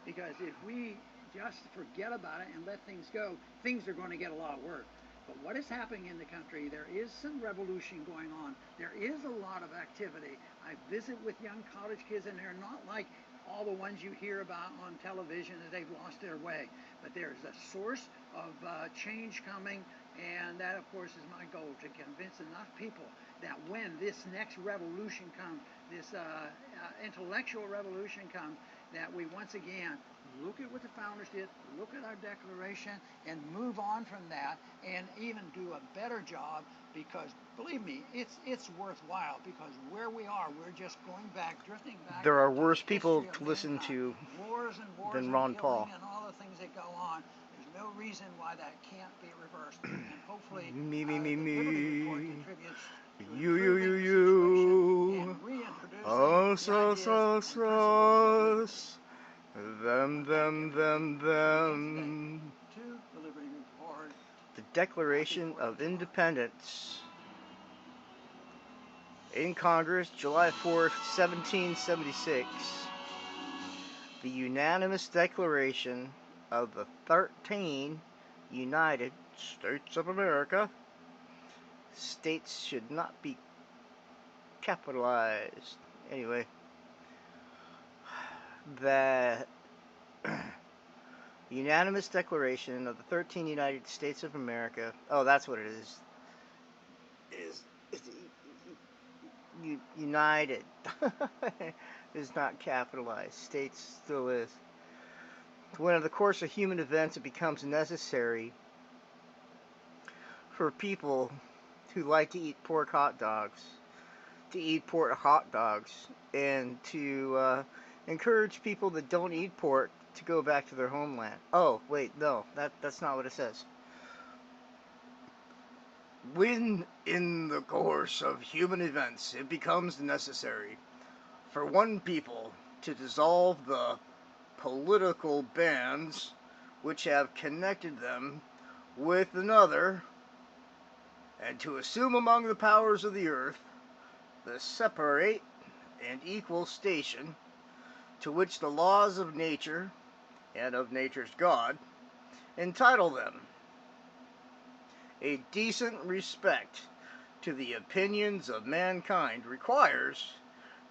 Because if we just forget about it and let things go, things are going to get a lot worse. But what is happening in the country, there is some revolution going on. There is a lot of activity. I visit with young college kids, and they're not like all the ones you hear about on television that they've lost their way. But there's a source of change coming, and that, of course, is my goal, to convince enough people that when this next revolution comes, this intellectual revolution comes, that we once again look at what the founders did, look at our Declaration, and move on from that, and even do a better job. Because believe me, it's worthwhile. Because where we are, we're just going back, drifting back There are to worse the people history of to listen mankind. to Wars and wars than and Ron killing Paul. and all the things that go on. There's no reason why that can't be reversed. And hopefully, Me, me, me, the Liberty Report me. contributes to You, improving the situation and you. reintroducing Oh, the so, ideas so, and principles of liberty. so. Them, Well, thank you them, for them, tuning in today them. to the Liberty Report. The Happy Declaration 4th of of July. Independence in Congress, July 4th, 1776. The unanimous declaration of the 13 United States of America. States should not be capitalized. Anyway, the unanimous declaration of the 13 United States of America. Oh, that's what it is. Is United is not capitalized. States still is. When in the course of human events it becomes necessary for people who like to eat pork hot dogs to eat pork hot dogs, and to encourage people that don't eat pork to go back to their homeland. Oh, wait, no, that's not what it says. When in the course of human events it becomes necessary for one people to dissolve the political bands which have connected them with another, and to assume among the powers of the earth the separate and equal station to which the laws of nature and of nature's God entitle them, a decent respect to the opinions of mankind requires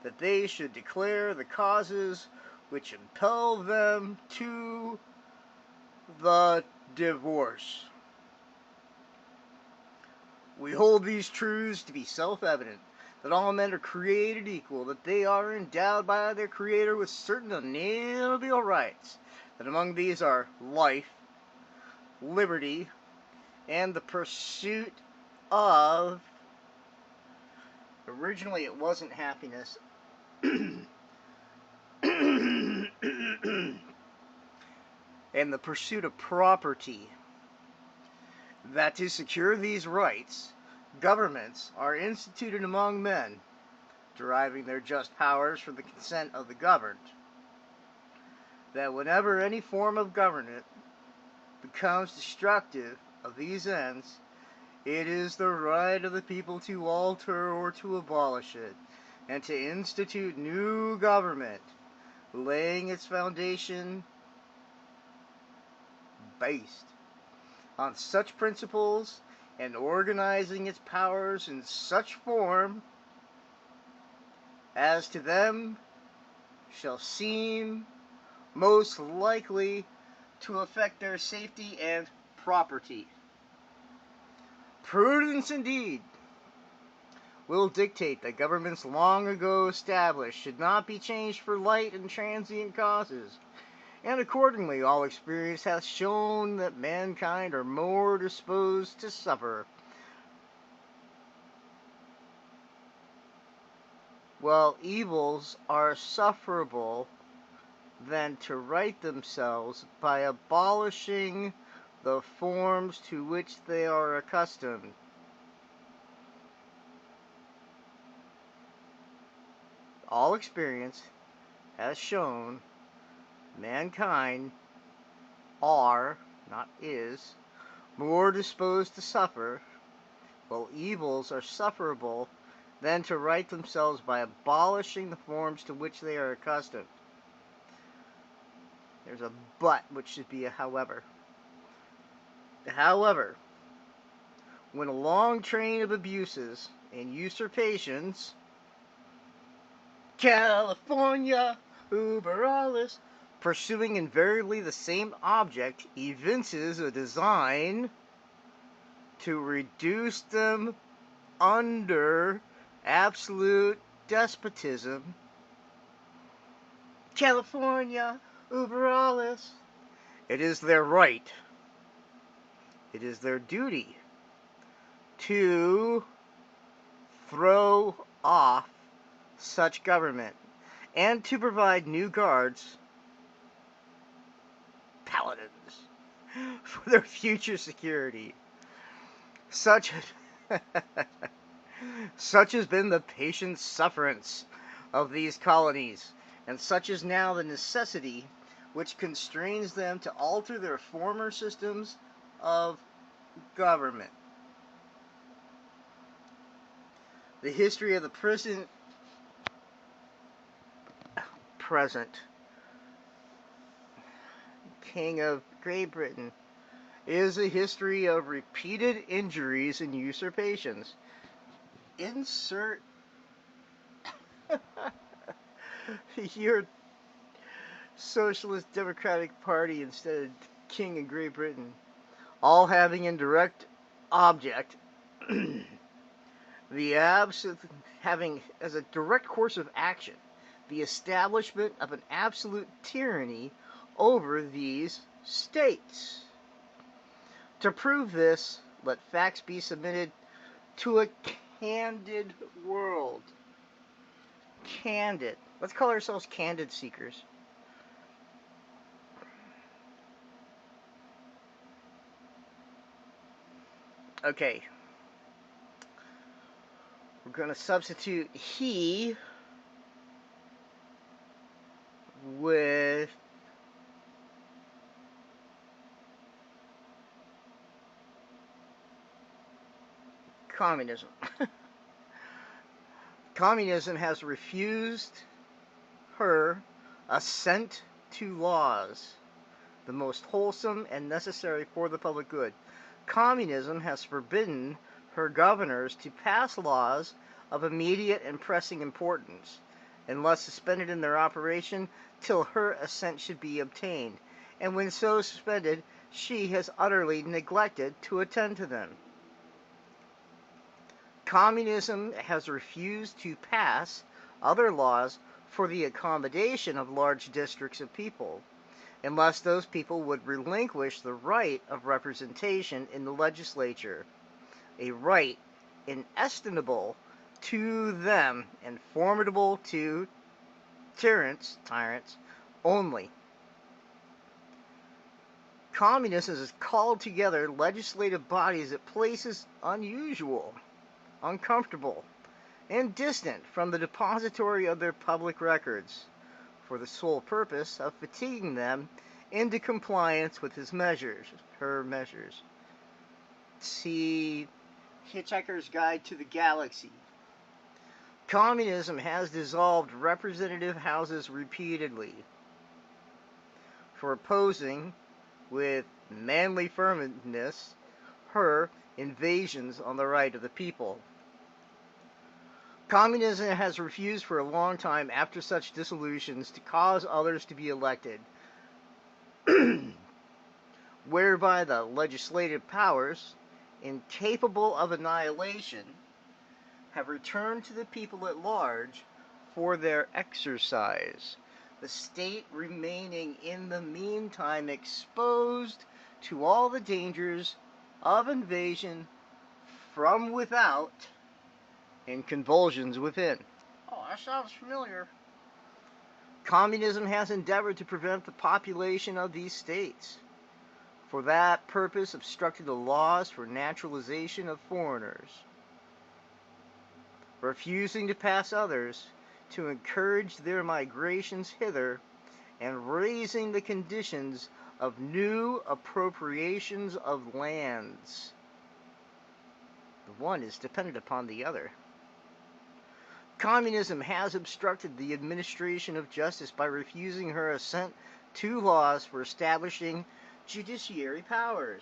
that they should declare the causes which impel them to the divorce. We hold these truths to be self-evident, that all men are created equal, that they are endowed by their Creator with certain unalienable rights, that among these are life, liberty, and the pursuit of... Originally it wasn't happiness. And the pursuit of property. That to secure these rights, governments are instituted among men, deriving their just powers from the consent of the governed. That whenever any form of government becomes destructive of these ends, it is the right of the people to alter or to abolish it, and to institute new government, laying its foundation based on such principles and organizing its powers in such form as to them shall seem most likely to affect their safety and property. Prudence indeed will dictate that governments long ago established should not be changed for light and transient causes, and accordingly all experience hath shown that mankind are more disposed to suffer, while evils are sufferable, than to right themselves by abolishing the forms to which they are accustomed. All experience has shown mankind are, not is, more disposed to suffer, while evils are sufferable, than to right themselves by abolishing the forms to which they are accustomed. There's a but, which should be a however. However, when a long train of abuses and usurpations, California, uber alles, pursuing invariably the same object, evinces a design to reduce them under absolute despotism, California, uber alles, it is their right, it is their duty to throw off such government and to provide new guards, paladins, for their future security. Such such has been the patient sufferance of these colonies, and such is now the necessity which constrains them to alter their former systems of government. The history of the present King of Great Britain is a history of repeated injuries and usurpations. Insert your Socialist Democratic Party instead of King of Great Britain, all having in direct object having as a direct course of action the establishment of an absolute tyranny over these states. To prove this, let facts be submitted to a candid world. Candid. Let's call ourselves candid seekers. Okay. We're going to substitute he with communism. Communism has refused her assent to laws, the most wholesome and necessary for the public good. Communism has forbidden her governors to pass laws of immediate and pressing importance, unless suspended in their operation till her assent should be obtained, and when so suspended, she has utterly neglected to attend to them. Communism has refused to pass other laws for the accommodation of large districts of people, unless those people would relinquish the right of representation in the legislature, a right inestimable to them and formidable to tyrants only. Communism has called together legislative bodies at places unusual, uncomfortable, and distant from the depository of their public records, for the sole purpose of fatiguing them into compliance with her measures. See Hitchhiker's Guide to the Galaxy. Communism has dissolved representative houses repeatedly for opposing with manly firmness her invasions on the right of the people. Communism has refused for a long time after such dissolutions to cause others to be elected, whereby the legislative powers, incapable of annihilation, have returned to the people at large for their exercise, the state remaining in the meantime exposed to all the dangers of invasion from without and convulsions within. Oh, that sounds familiar. Communism has endeavored to prevent the population of these states. For that purpose obstructed the laws for naturalization of foreigners, refusing to pass others to encourage their migrations hither, and raising the conditions of new appropriations of lands. The one is dependent upon the other. Communism has obstructed the administration of justice by refusing her assent 2 laws for establishing judiciary powers.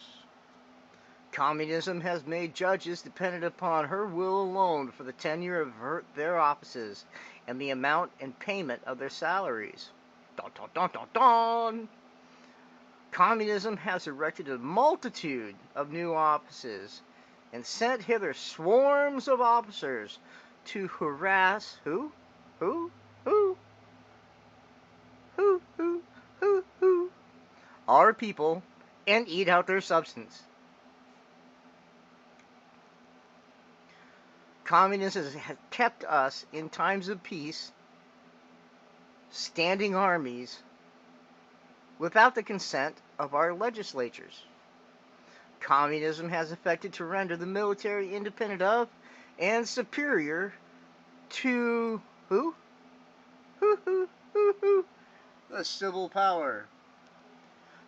Communism has made judges dependent upon her will alone for the tenure of their offices and the amount and payment of their salaries. Dun, dun, dun, dun, dun. Communism has erected a multitude of new offices and sent hither swarms of officers to harass who? Who? Who? Who? Who? Who? Who? Our people and eat out their substance. Communism has kept us in times of peace, standing armies, without the consent of our legislatures. Communism has effected to render the military independent of and superior to who? Who? Who? Who? Who? The civil power.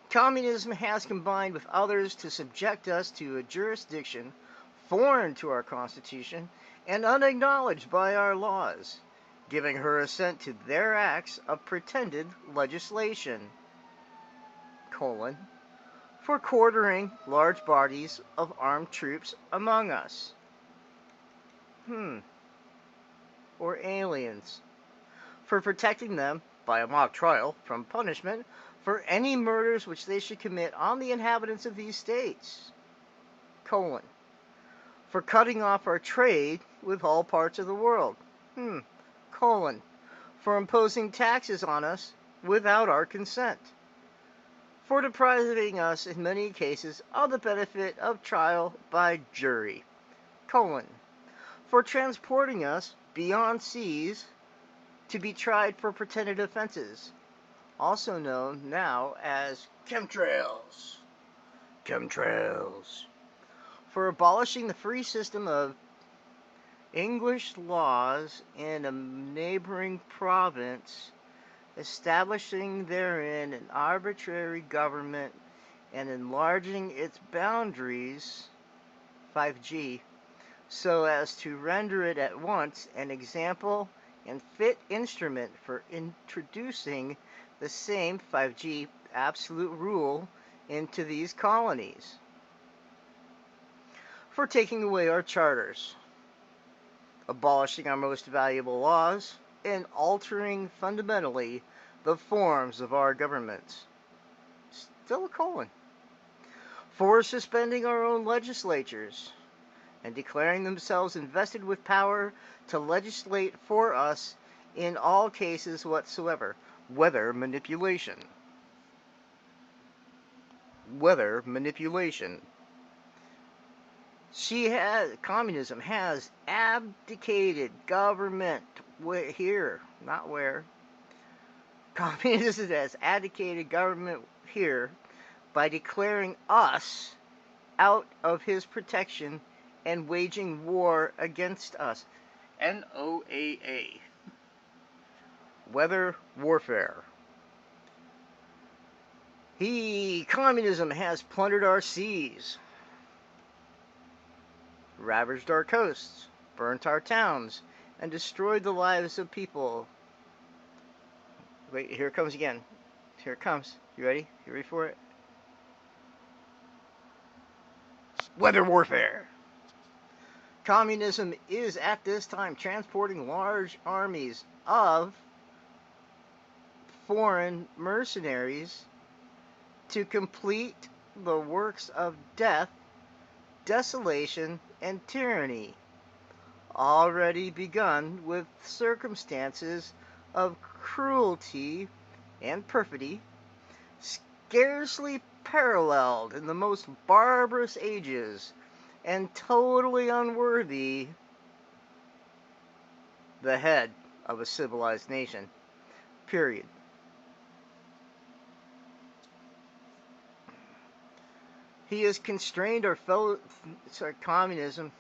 Communism has combined with others to subject us to a jurisdiction foreign to our Constitution and unacknowledged by our laws, giving her assent to their acts of pretended legislation, for quartering large bodies of armed troops among us. Or aliens, for protecting them, by a mock trial, from punishment for any murders which they should commit on the inhabitants of these states, for cutting off our trade with all parts of the world, for imposing taxes on us without our consent, for depriving us in many cases of the benefit of trial by jury, for transporting us beyond seas to be tried for pretended offenses, also known now as chemtrails. For abolishing the free system of English laws in a neighboring province, establishing therein an arbitrary government and enlarging its boundaries, 5G, so as to render it at once an example and fit instrument for introducing the same 5G absolute rule into these colonies, for taking away our charters, abolishing our most valuable laws, and altering fundamentally the forms of our governments. Still a colon. For suspending our own legislatures and declaring themselves invested with power to legislate for us in all cases whatsoever. Weather manipulation. Communism has abdicated government here, not where. Communism has abdicated government here by declaring us out of his protection and waging war against us. NOAA. Weather warfare. Communism has plundered our seas, ravaged our coasts, burnt our towns, and destroyed the lives of people. Wait, here it comes again. Here it comes. You ready? You ready for it? Weather warfare. Communism is at this time transporting large armies of foreign mercenaries to complete the works of death, desolation, and tyranny, already begun with circumstances of cruelty and perfidy scarcely paralleled in the most barbarous ages and totally unworthy the head of a civilized nation. Period. Communism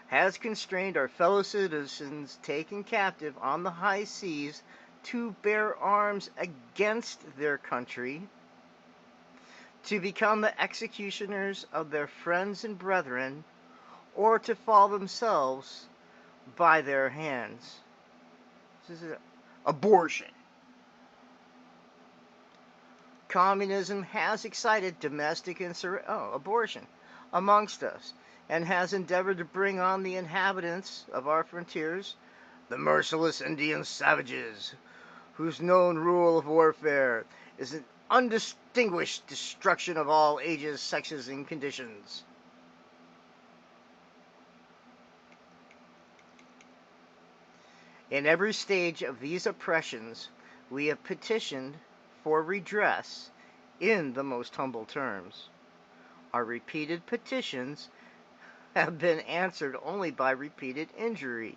has constrained our fellow citizens taken captive on the high seas to bear arms against their country, to become the executioners of their friends and brethren, or to fall themselves by their hands. This is abortion. Communism has excited domestic abortion amongst us, and has endeavored to bring on the inhabitants of our frontiers, the merciless Indian savages, whose known rule of warfare is an undistinguished destruction of all ages, sexes, and conditions. In every stage of these oppressions, we have petitioned for redress in the most humble terms. Our repeated petitions have been answered only by repeated injury.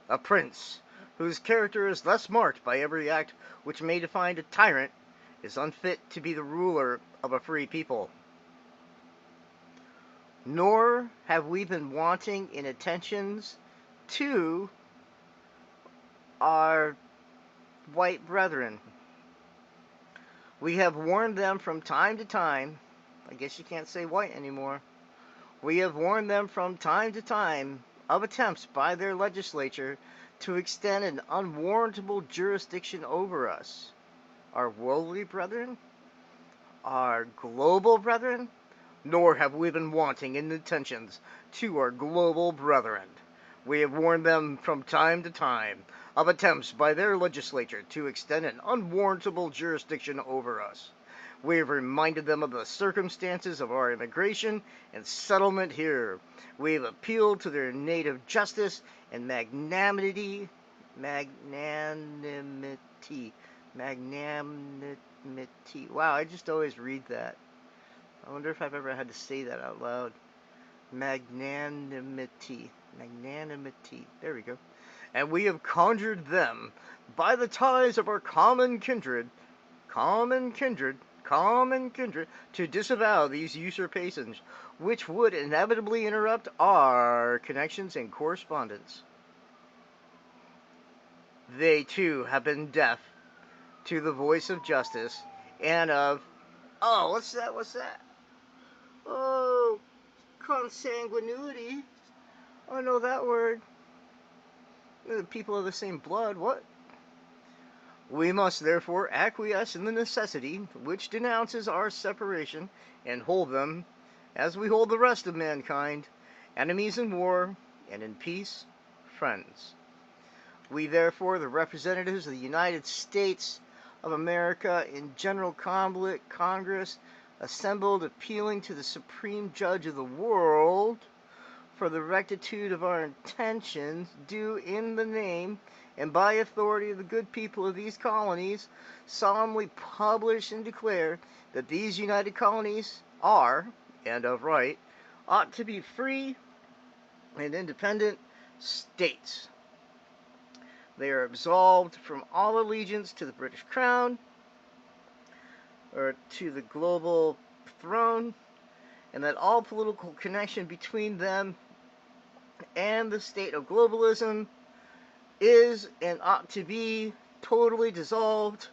A prince, whose character is thus marked by every act which may define a tyrant, is unfit to be the ruler of a free people. Nor have we been wanting in attentions to our white brethren. We have warned them from time to time, I guess you can't say white anymore, we have warned them from time to time of attempts by their legislature to extend an unwarrantable jurisdiction over us. Our worldly brethren? Our global brethren? Nor have we been wanting in attentions to our global brethren. We have warned them from time to time of attempts by their legislature to extend an unwarrantable jurisdiction over us. We have reminded them of the circumstances of our immigration and settlement here. We have appealed to their native justice and magnanimity. Wow, I just always read that. I wonder if I've ever had to say that out loud. Magnanimity. There we go. And we have conjured them by the ties of our common kindred, to disavow these usurpations, which would inevitably interrupt our connections and correspondence. They too have been deaf to the voice of justice and of, what's that? Oh, consanguinity. I know that word. The people of the same blood, what? We must therefore acquiesce in the necessity which denounces our separation, and hold them, as we hold the rest of mankind, enemies in war, and in peace, friends. We therefore, the representatives of the United States of America in General Congress, assembled appealing to the Supreme Judge of the world for the rectitude of our intentions, do in the name and by authority of the good people of these colonies, solemnly publish and declare that these united colonies are, and of right, ought to be free and independent states. They are absolved from all allegiance to the British Crown, or to the global throne, and that all political connection between them and the state of globalism is and ought to be totally dissolved,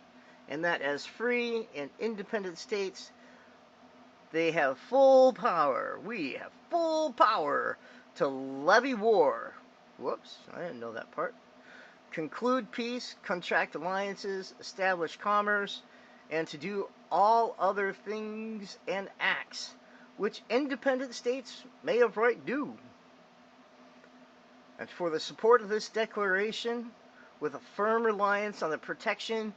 and that as free and independent states, they have full power. We have full power to levy war. Whoops, I didn't know that part. Conclude peace, contract alliances, establish commerce, and to do all other things and acts which independent states may of right do. And for the support of this declaration, with a firm reliance on the protection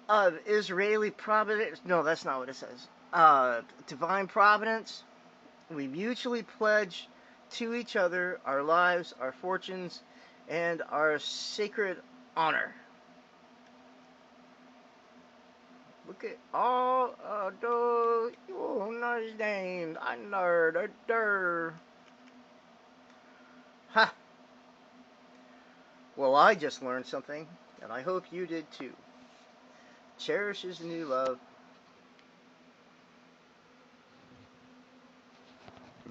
of Israeli providence, no, that's not what it says, divine providence, we mutually pledge to each other our lives, our fortunes, and our sacred honor. Look at all of those nice names. I nerd. Ha! Well, I just learned something, and I hope you did too. Cherish his new love.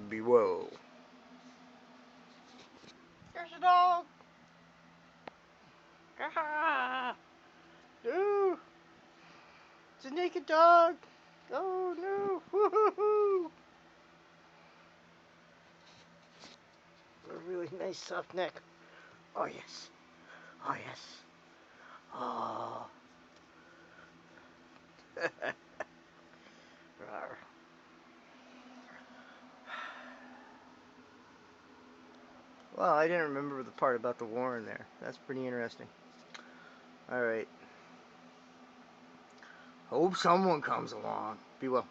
Be well. There's a dog. Ah, no. It's a naked dog. Oh no. Woo-hoo-hoo. A really nice soft neck. Oh yes. Oh yes. Oh. Well, I didn't remember the part about the war in there. That's pretty interesting. Alright. Hope someone comes along. Be well.